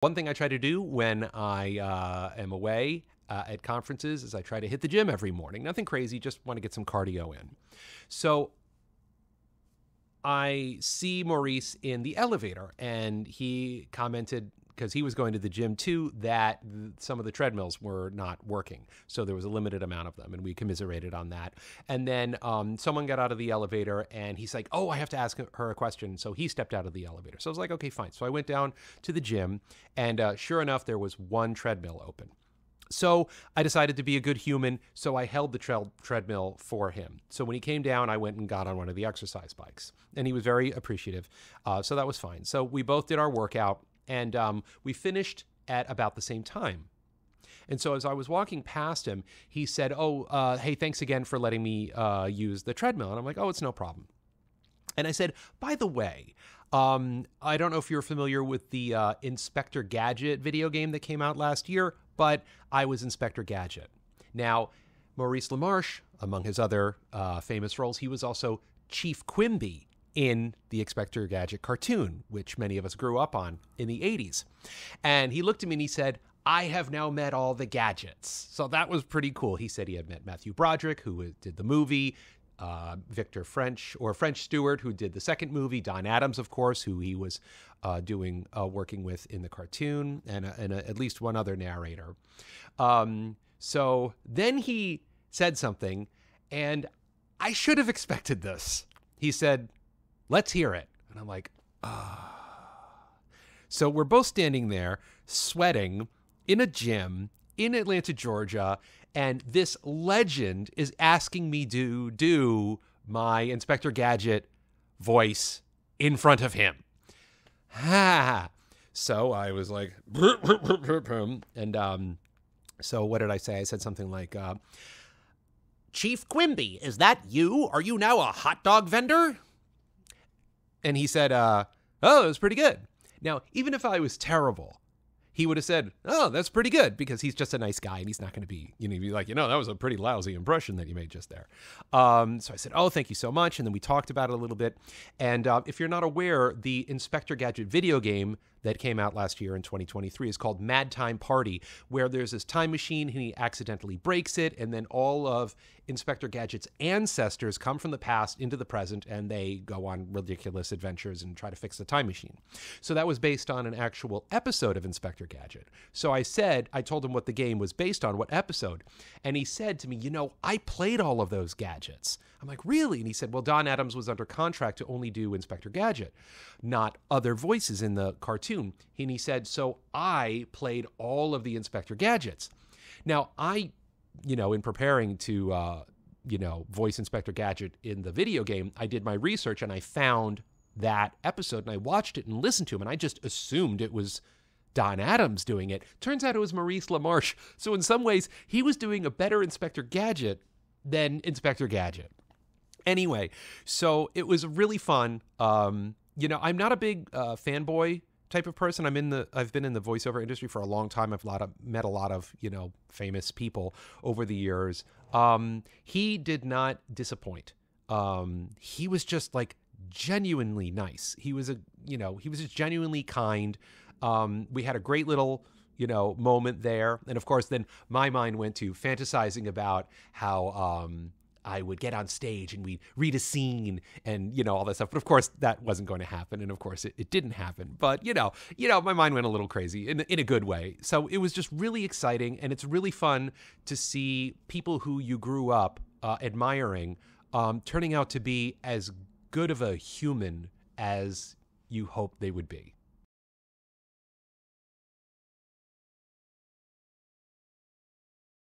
One thing I try to do when I am away at conferences is I try to hit the gym every morning. Nothing crazy, just want to get some cardio in. So I see Maurice in the elevator, and he commented, because he was going to the gym too, that some of the treadmills were not working. So there was a limited amount of them, and we commiserated on that. And then someone got out of the elevator, and he's like, oh, I have to ask her a question. So he stepped out of the elevator. So I was like, okay, fine. So I went down to the gym, and sure enough, there was one treadmill open. So I decided to be a good human, so I held the treadmill for him. So when he came down, I went and got on one of the exercise bikes, and he was very appreciative. So that was fine. So we both did our workout, and we finished at about the same time. And so as I was walking past him, he said, oh, hey, thanks again for letting me use the treadmill. And I'm like, oh, it's no problem. And I said, by the way, I don't know if you're familiar with the Inspector Gadget video game that came out last year, but I was Inspector Gadget. Now, Maurice LaMarche, among his other famous roles, he was also Chief Quimby in the Inspector Gadget cartoon, which many of us grew up on in the 80s. And he looked at me and he said, I have now met all the gadgets. So that was pretty cool. He said he had met Matthew Broderick, who did the movie, Victor French, or French Stewart, who did the second movie, Don Adams, of course, who he was working with in the cartoon, and at least one other narrator. So then he said something, and I should have expected this. He said, let's hear it. And I'm like, So we're both standing there, sweating, in a gym in Atlanta, Georgia, and this legend is asking me to do my Inspector Gadget voice in front of him. So I was like, and so what did I say? I said something like, Chief Quimby, is that you? Are you now a hot dog vendor? And he said, oh, it was pretty good. Now, even if I was terrible, he would have said, oh, that's pretty good, because he's just a nice guy and he's not going to be, be like, that was a pretty lousy impression that you made just there. So I said, oh, thank you so much. And then we talked about it a little bit. And if you're not aware, the Inspector Gadget video game that came out last year in 2023 is called Mad Time Party, where there's this time machine and he accidentally breaks it, and then all of Inspector Gadget's ancestors come from the past into the present, and they go on ridiculous adventures and try to fix the time machine. So that was based on an actual episode of Inspector Gadget. So I told him what the game was based on, what episode, and he said to me, I played all of those gadgets. I'm like, really? And he said, well, Don Adams was under contract to only do Inspector Gadget, not other voices in the cartoon. And he said, so I played all of the Inspector Gadgets. Now, in preparing to, voice Inspector Gadget in the video game, I did my research and I found that episode and I watched it and listened to him, and I just assumed it was Don Adams doing it. Turns out it was Maurice LaMarche. So in some ways, he was doing a better Inspector Gadget than Inspector Gadget. Anyway, so it was really fun. I'm not a big fanboy type of person. I've been in the voiceover industry for a long time. I've met a lot of, famous people over the years. He did not disappoint. He was just like genuinely nice. He was just genuinely kind. We had a great little, moment there. And of course, then my mind went to fantasizing about how, I would get on stage and we'd read a scene and, all that stuff. But of course, that wasn't going to happen. And of course, it didn't happen. But, my mind went a little crazy in a good way. So it was just really exciting. And it's really fun to see people who you grew up admiring turning out to be as good of a human as you hoped they would be.